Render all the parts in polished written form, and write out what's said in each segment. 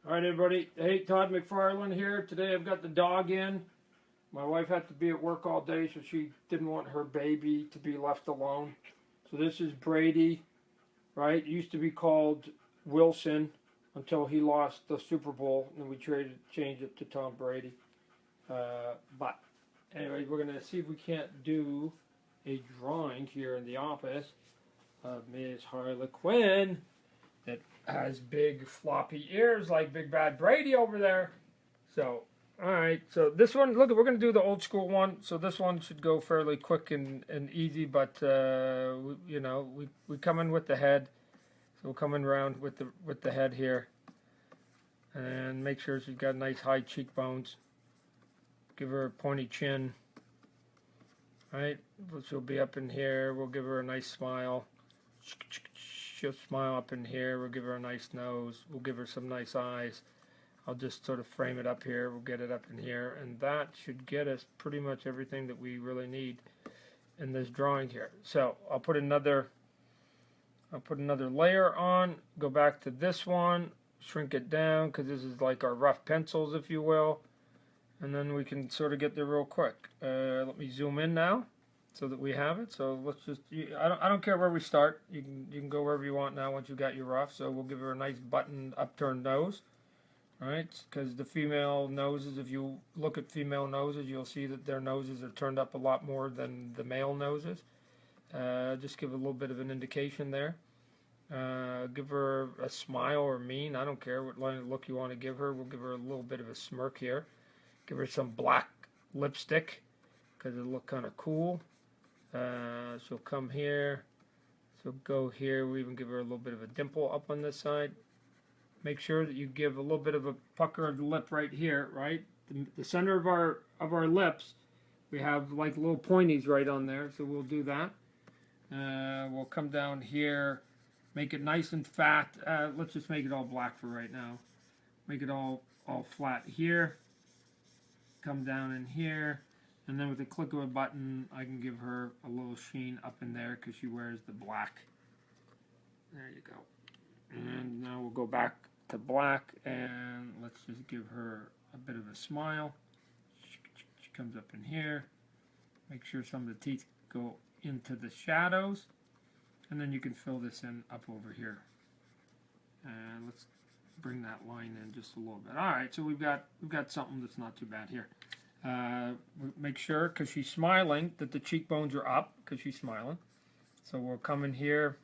Alright everybody, hey, Todd McFarlane here. Today I've got the dog in. My wife had to be at work all day, so she didn't want her baby to be left alone. So this is Brady, right? It used to be called Wilson until he lost the Super Bowl, and we changed it to Tom Brady. But anyway, we're going to see if we can't do a drawing here in the office of Miss Harley Quinn that has big floppy ears like Big Bad Brady over there. So, alright, so this one, look, we're going to do the old school one. So this one should go fairly quick and easy, but, we come in with the head. So we'll come in around with the head here. And make sure she's got nice high cheekbones. Give her a pointy chin. Alright, she'll be up in here. We'll give her a nice smile. She'll smile up in here. We'll give her a nice nose. We'll give her some nice eyes. I'll just sort of frame it up here. We'll get it up in here. And that should get us pretty much everything that we really need in this drawing here. So I'll put another layer on. Go back to this one. Shrink it down because this is like our rough pencils, if you will. And then we can sort of get there real quick. Let me zoom in now, so that we have it. So let's just, I don't care where we start. You can go wherever you want now once you got your rough. So we'll give her a nice buttoned upturned nose. Right? Because the female noses, if you look at female noses, you'll see that their noses are turned up a lot more than the male noses. Just give a little bit of an indication there. Give her a smile or mean. I don't care what line of look you want to give her. We'll give her a little bit of a smirk here. Give her some black lipstick because it'll look kind of cool. She'll come here. She'll go here. We even give her a little bit of a dimple up on this side. Make sure that you give a little bit of a pucker of the lip right here, right? The center of our lips, we have like little pointies right on there, so we'll do that. We'll come down here, make it nice and fat. Let's just make it all black for right now. Make it all flat here. Come down in here. And then with a click of a button, I can give her a little sheen up in there because she wears the black. There you go. And now we'll go back to black and let's just give her a bit of a smile. She comes up in here. Make sure some of the teeth go into the shadows. And then you can fill this in up over here. And let's bring that line in just a little bit. Alright, so we've got something that's not too bad here. Make sure, because she's smiling, that the cheekbones are up, because she's smiling. So we'll come in here.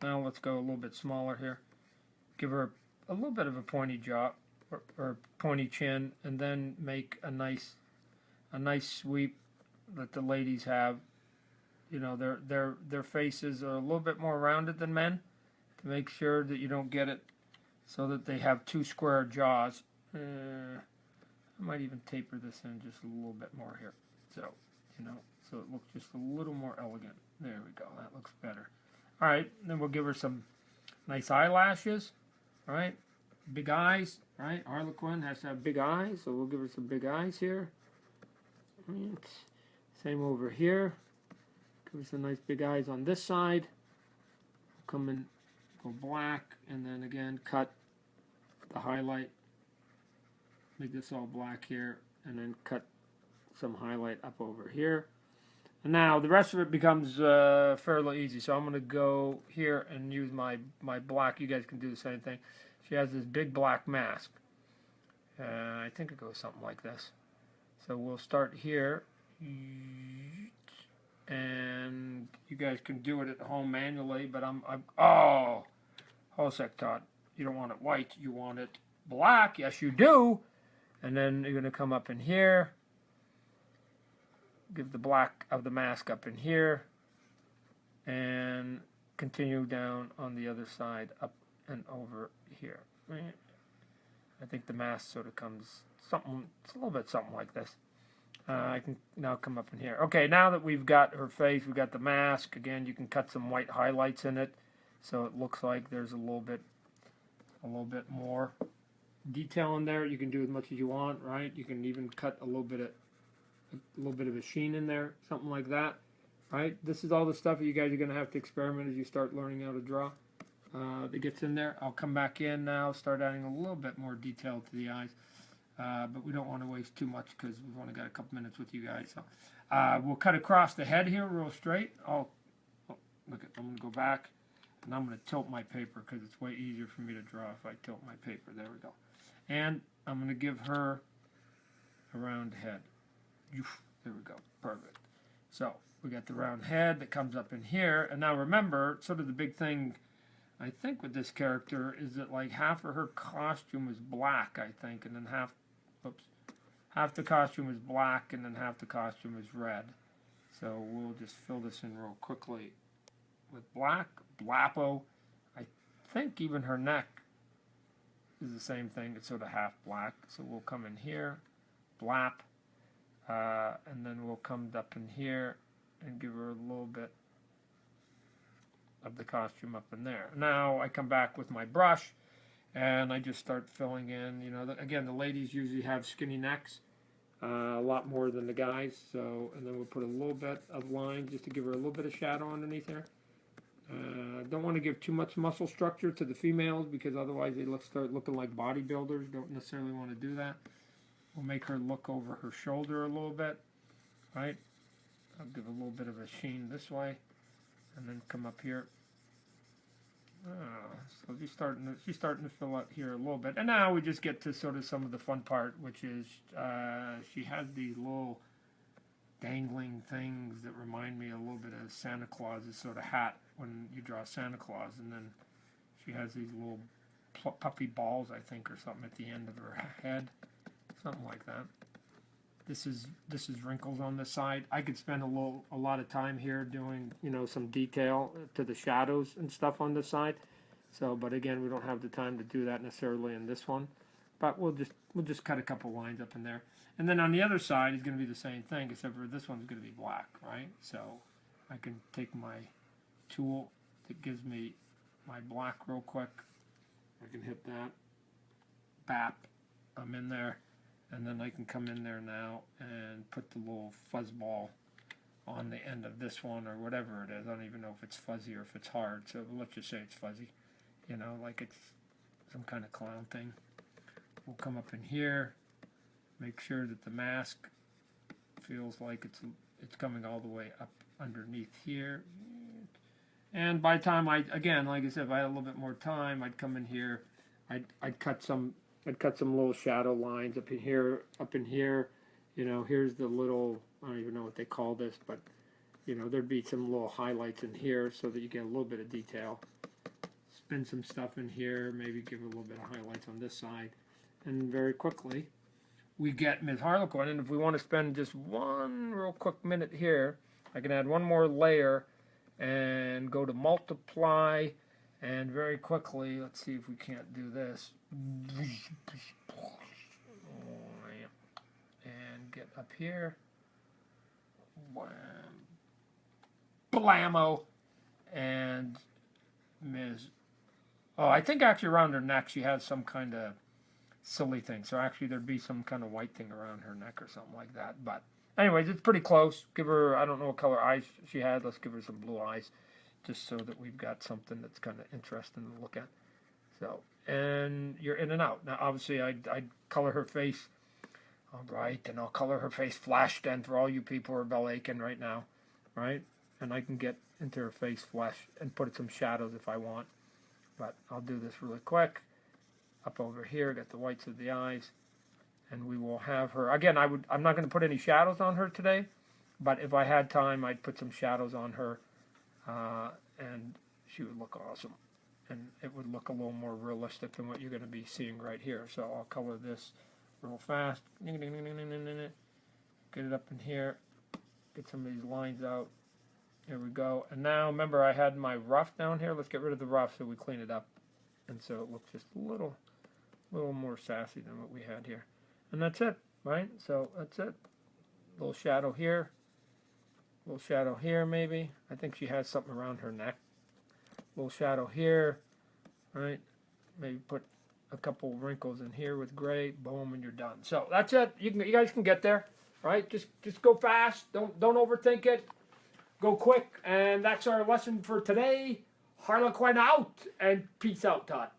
Now let's go a little bit smaller here. Give her a little bit of a pointy jaw, or pointy chin, and then make a nice sweep that the ladies have. You know, their faces are a little bit more rounded than men, to make sure that you don't get it so that they have two square jaws. I might even taper this in just a little bit more here. So, so it looks just a little more elegant. There we go. That looks better. All right, then we'll give her some nice eyelashes, right? Big eyes, right? Harley Quinn has to have big eyes, so we'll give her some big eyes here. Right. Same over here. Give her some nice big eyes on this side. Come in, go black, and then again cut the highlight. Make this all black here, and then cut some highlight up over here. And now the rest of it becomes fairly easy. So I'm going to go here and use my black. You guys can do the same thing. She has this big black mask. I think it goes something like this. So we'll start here. And you guys can do it at home manually, but oh, hold a sec, Todd. You don't want it white, you want it black. Yes, you do. And then you're going to come up in here. Give the black of the mask up in here. And continue down on the other side, up and over here. Right? I think the mask sort of comes something, it's a little bit something like this. I can now come up in here. Okay, now that we've got her face, we've got the mask. Again, you can cut some white highlights in it, so it looks like there's a little bit more detail in there. You can do as much as you want, right? You can even cut a little bit of a sheen in there, something like that, right? This is all the stuff that you guys are going to have to experiment as you start learning how to draw. that gets in there. I'll come back in now, start adding a little bit more detail to the eyes. But we don't want to waste too much because we've only got a couple minutes with you guys. So we'll cut across the head here real straight. I'm going to go back, and I'm going to tilt my paper because it's way easier for me to draw if I tilt my paper. There we go. And I'm going to give her a round head. There we go. Perfect. So we got the round head that comes up in here. And now remember, sort of the big thing, I think, with this character is that like half of her costume is black, I think, and then half the costume is black and then half the costume is red. So we'll just fill this in real quickly with black. Blappo. I think even her neck is the same thing. It's sort of half black. So we'll come in here, blap, and then we'll come up in here and give her a little bit of the costume up in there. Now I come back with my brush and I just start filling in, you know, again, the ladies usually have skinny necks, a lot more than the guys, so, and then we'll put a little bit of line just to give her a little bit of shadow underneath there. Don't want to give too much muscle structure to the females because otherwise they start looking like bodybuilders. Don't necessarily want to do that. We'll make her look over her shoulder a little bit, right? I'll give a little bit of a sheen this way, and then come up here. So she's starting to fill out here a little bit, and now we just get to sort of some of the fun part, which is she has these little dangling things that remind me a little bit of Santa Claus's sort of hat when you draw Santa Claus, and then she has these little puppy balls, I think, or something at the end of her head, something like that. This is wrinkles on the side. I could spend a lot of time here doing, you know, some detail to the shadows and stuff on the side. So, but again, we don't have the time to do that necessarily in this one. But we'll just cut a couple lines up in there. And then on the other side is going to be the same thing, except for this one's going to be black, right? So I can take my tool that gives me my black real quick. I can hit that. Bap. I'm in there. And then I can come in there now and put the little fuzz ball on the end of this one or whatever it is. I don't even know if it's fuzzy or if it's hard. So let's just say it's fuzzy. You know, like it's some kind of clown thing. We'll come up in here. Make sure that the mask feels like it's coming all the way up underneath here. And by the time again, like I said, if I had a little bit more time, I'd come in here. I'd cut some little shadow lines up in here. You know, here's the little, I don't even know what they call this, but, you know, there'd be some little highlights in here so that you get a little bit of detail. Spin some stuff in here, maybe give a little bit of highlights on this side. And very quickly, we get Ms. Harlequin. And if we want to spend just one real quick minute here, I can add one more layer and go to multiply. And very quickly, let's see if we can't do this. And get up here. Blammo. And Ms. Oh, I think actually around her neck she has some kind of silly thing. So actually there'd be some kind of white thing around her neck or something like that. But anyways, it's pretty close. Give her, I don't know what color eyes she had. Let's give her some blue eyes, just so that we've got something that's kind of interesting to look at. So, and you're in and out. Now, obviously, I'd color her face. All right, and I'll color her face flesh then for all you people who are bell aching right now, right? And I can get into her face flesh and put some shadows if I want. But I'll do this really quick. Up over here, got the whites of the eyes. And we will have her, again, I'm not going to put any shadows on her today. But if I had time, I'd put some shadows on her. And she would look awesome. And it would look a little more realistic than what you're going to be seeing right here. So I'll color this real fast. Get it up in here. Get some of these lines out. Here we go. And now, remember, I had my rough down here. Let's get rid of the rough so we clean it up. And so it looks just a little more sassy than what we had here. And that's it, right? So that's it. Little shadow here. Little shadow here, maybe. I think she has something around her neck. Little shadow here, right? Maybe put a couple wrinkles in here with gray. Boom, and you're done. So that's it. You guys can get there, right? Just go fast. Don't overthink it. Go quick. And that's our lesson for today. Harlequin out, and peace out, Todd.